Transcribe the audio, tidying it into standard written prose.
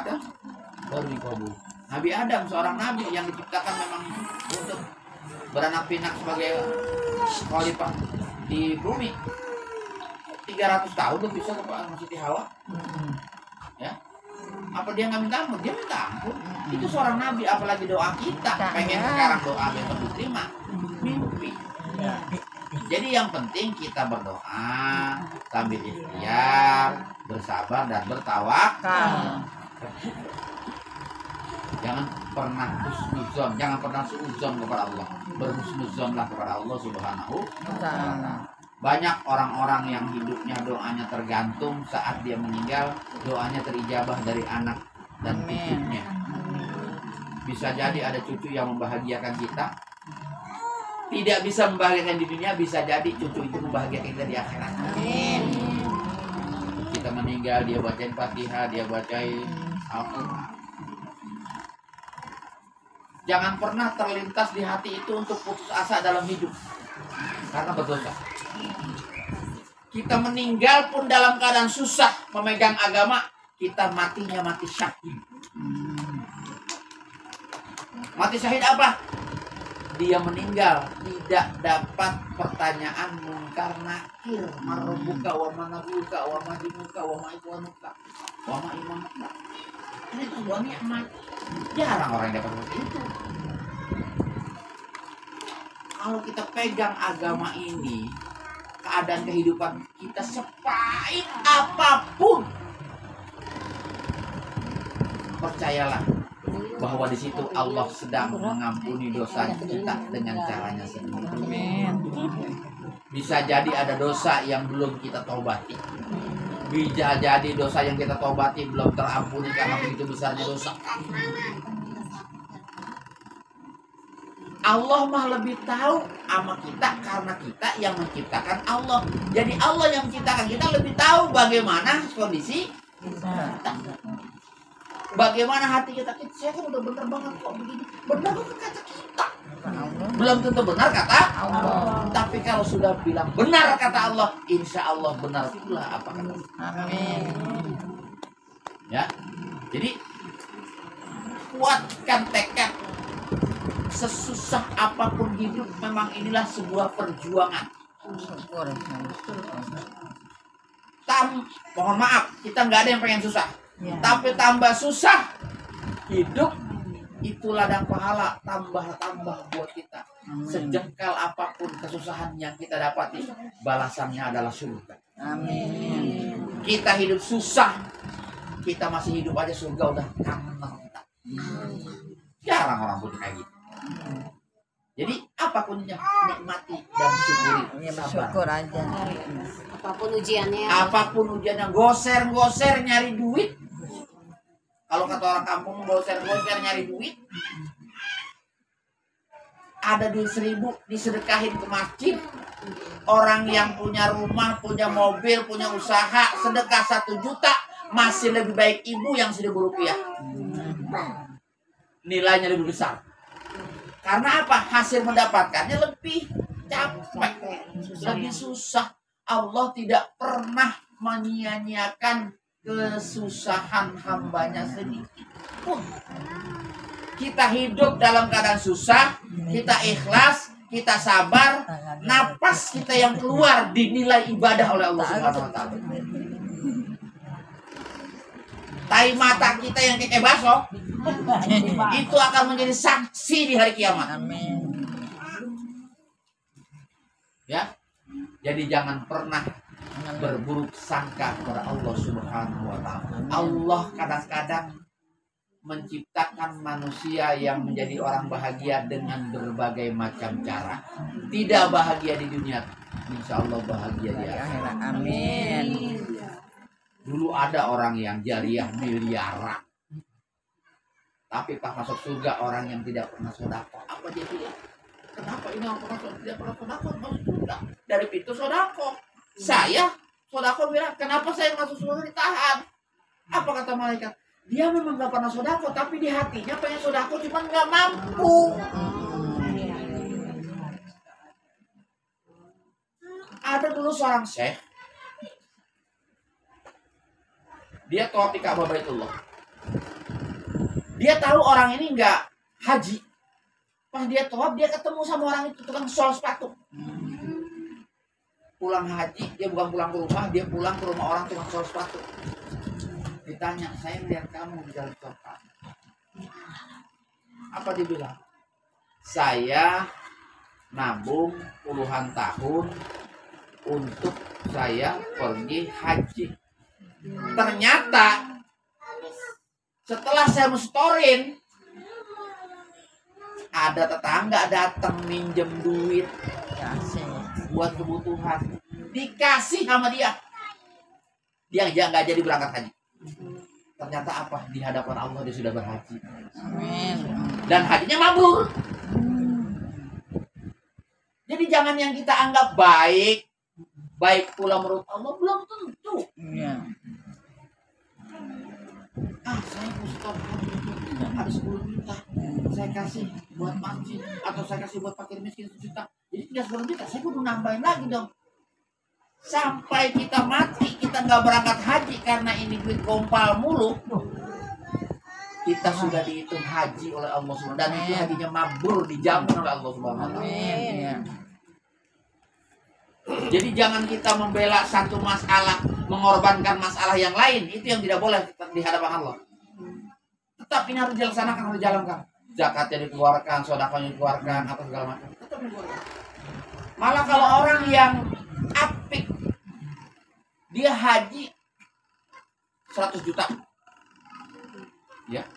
kata baru dikabul. Nabi Adam seorang nabi yang diciptakan memang untuk beranak pinak sebagai khalifah di bumi. 300 tahun tuh bisa sama Siti Hawa. Ya. Apa dia nggak minta ampun? Dia minta ampun. Itu seorang nabi, apalagi doa kita. Pengen sekarang doa besok diterima. Mimpi. Jadi yang penting kita berdoa sambil ikhtiar, bersabar dan bertawakal. Jangan pernah husnuzon, jangan pernah suuzon kepada Allah. Berhusnuzonlah kepada Allah Subhanahu wa ta'ala. Banyak orang-orang yang hidupnya doanya tergantung, saat dia meninggal doanya terijabah dari anak dan cucunya. Bisa jadi ada cucu yang membahagiakan kita, tidak bisa membahagiakan di dunia, bisa jadi cucu itu membahagiakan kita di akhirat. Kita meninggal, dia bacain Fatihah, dia bacain Al-Quran. Jangan pernah terlintas di hati itu untuk putus asa dalam hidup, karena berdosa. Kita meninggal pun dalam keadaan susah memegang agama, kita matinya mati syahid. Mati syahid apa? Dia meninggal tidak dapat pertanyaan munkar nakir, marobuka wa manabuka wa madinuka wa maiwanuka wa maimanuka. Ini sebuah nikmat. Jarang orang yang dapat seperti itu. Kalau kita pegang agama ini, keadaan kehidupan kita sepahit apapun, percayalah bahwa di situ Allah sedang mengampuni dosa kita dengan caranya sendiri. Bisa jadi ada dosa yang belum kita taubati. Bisa jadi dosa yang kita taubati belum terampuni karena begitu besarnya dosa. Allah mah lebih tahu sama kita karena kita yang menciptakan Allah. Jadi Allah yang menciptakan kita lebih tahu bagaimana kondisi kita. Bagaimana hati kita. Saya kan udah benar banget kok begini. Benar kok kata kita. Belum tentu benar kata Allah. Tapi kalau sudah bilang benar kata Allah, insya Allah benar pula apa kata Allah. Amin. Ya. Jadi kuatkan tekad. Sesusah apapun hidup, memang inilah sebuah perjuangan. Mohon maaf, kita nggak ada yang pengen susah. Tapi tambah susah hidup, itu ladang pahala tambah buat kita. Sejengkal apapun kesusahan yang kita dapati, balasannya adalah surga. Amin. Kita hidup susah, kita masih hidup aja, surga udah kangen kita. Jarang orang pun kayak gitu. Jadi apapun yang nikmati dan syukuri, bersyukur aja. Apapun ujiannya. Apapun ujiannya, goser nyari duit. Kalau kata orang kampung, goser nyari duit. Ada duit 1.000 disedekahin ke masjid. Orang yang punya rumah, punya mobil, punya usaha, sedekah 1 juta, masih lebih baik ibu yang 1.000 rupiah. Nilainya lebih besar. Karena apa? Hasil mendapatkannya lebih capek, lebih susah. Allah tidak pernah menyia-nyiakan kesusahan hambanya sedikit pun. Kita hidup dalam keadaan susah, kita ikhlas, kita sabar, napas kita yang keluar dinilai ibadah oleh Allah Subhanahu wa ta'ala. Tai mata kita yang keke baso itu akan menjadi saksi di hari kiamat. Amin. Ya, jadi jangan pernah berburuk sangka kepada Allah Subhanahu wa ta'ala. Allah kadang-kadang menciptakan manusia yang menjadi orang bahagia dengan berbagai macam cara. Tidak bahagia di dunia, insya Allah bahagia di akhirat. Amin. Dulu ada orang yang jariah miliaran, tapi pas masuk surga orang yang tidak pernah sodako. Apa dia bilang? Kenapa ini orang tidak pernah sodako masuk surga? Dari pintu sodako. Saya sodako bilang, kenapa saya masuk surga ditahan? Apa kata malaikat? Dia memang gak pernah sodako, tapi di hatinya pengen sodako, cuma gak mampu. Ada dulu seorang syekh, dia tawaf di Ka'bah Baitullah. Dia tahu orang ini nggak haji. Pas dia tawaf, dia ketemu sama orang itu tukang sol sepatu. Pulang haji, dia bukan pulang ke rumah, dia pulang ke rumah orang tukang sol sepatu. Ditanya, saya melihat kamu di jalan kota. Apa dia bilang? Saya nabung puluhan tahun untuk saya pergi haji. Ternyata setelah saya mensetorin, ada tetangga datang minjem duit Kasih. buat kebutuhan, dikasih sama dia. Dia nggak jadi berangkat haji. Ternyata apa? Di hadapan Allah dia sudah berhaji. Amin. Dan hajinya mabrur. Jadi jangan yang kita anggap baik, baik pula menurut Allah belum tentu. Iya. Saya Ustaz ada 10 juta, saya kasih buat masjid atau saya kasih buat fakir miskin 1 juta. Jadi tidak 10 juta, saya kudu nambahin lagi dong. Sampai kita mati, kita nggak berangkat haji karena ini duit gompal mulu. Kita sudah dihitung haji oleh Allah SWT, dan itu hajinya mabrur, dijamin oleh Allah SWT. Amin. Jadi jangan kita membela satu masalah, mengorbankan masalah yang lain. Itu yang tidak boleh di hadapan Allah. Tetap ini harus dilaksanakan, harus dijalankan. Zakatnya dikeluarkan, sedekahnya dikeluarkan, apa segala macam. Tetap dikeluarkan. Malah kalau orang yang apik, dia haji 100 juta. Ya,